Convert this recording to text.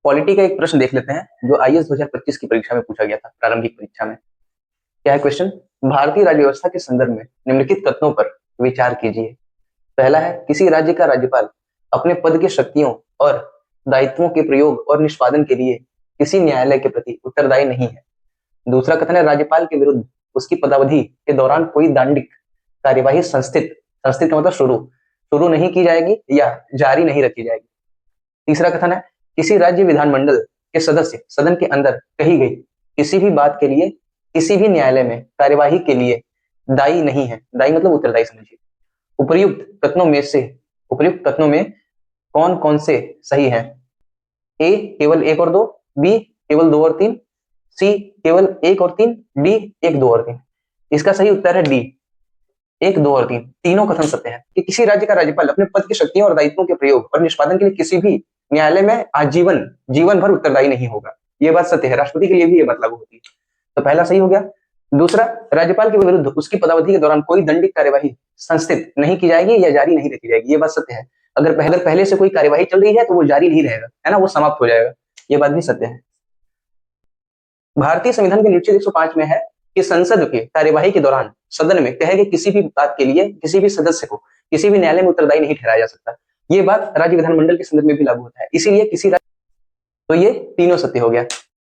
Polity का एक प्रश्न देख लेते हैं जो आईएएस 2025 की परीक्षा में पूछा गया था, प्रारंभिक परीक्षा में। क्या है क्वेश्चन? भारतीय राज्य व्यवस्था के संदर्भ में निम्नलिखित तथ्यों पर विचार कीजिए। पहला है, किसी राज्य का राज्यपाल अपने पद की शक्तियों और दायित्वों के प्रयोग और निष्पादन के लिए किसी न्यायालय के प्रति उत्तरदायी नहीं है। दूसरा कथन है, राज्यपाल के विरुद्ध उसकी पदावधि के दौरान कोई दंडिक कार्यवाही संस्थित संस्थित का मतलब शुरू शुरू नहीं की जाएगी या जारी नहीं रखी जाएगी। तीसरा कथन है, किसी राज्य विधानमंडल के सदस्य सदन के अंदर कही गई किसी भी बात के लिए किसी भी न्यायालय में कार्यवाही के लिए दायी नहीं है। दायी मतलब उत्तरदायी समझिए। उपर्युक्त कथनों में कौन कौन से सही हैं? ए केवल एक और दो, बी केवल दो और तीन, सी केवल एक और तीन, डी एक दो और तीन। इसका सही उत्तर है डी, एक दो और तीन, तीनों कथन सत्य है कि किसी राज्य का राज्यपाल अपने पद की शक्तियों और दायित्वों के प्रयोग और निष्पादन के लिए किसी भी न्यायालय में आजीवन जीवन भर उत्तरदायी नहीं होगा। ये बात सत्य है। राष्ट्रपति के लिए भी ये बात लागू होती है। तो पहला सही हो गया। दूसरा, राज्यपाल के विरुद्ध उसकी पदावधि के दौरान कोई दंडिक कार्यवाही संस्थित नहीं की जाएगी या जारी नहीं रखी जाएगी। ये बात सत्य है। अगर पहले से कोई कार्यवाही चल रही है तो वो जारी नहीं रहेगा, है ना, वो समाप्त हो जाएगा। ये बात भी सत्य है। भारतीय संविधान के अनुच्छेद 105 में है कि संसद के कार्यवाही के दौरान सदन में कहे गए किसी भी बात के लिए किसी भी सदस्य को किसी भी न्यायालय में उत्तरदायी नहीं ठहराया जा सकता। ये बात राज्य विधानमंडल के संदर्भ में भी लागू होता है। इसीलिए तो ये तीनों सत्य हो गया।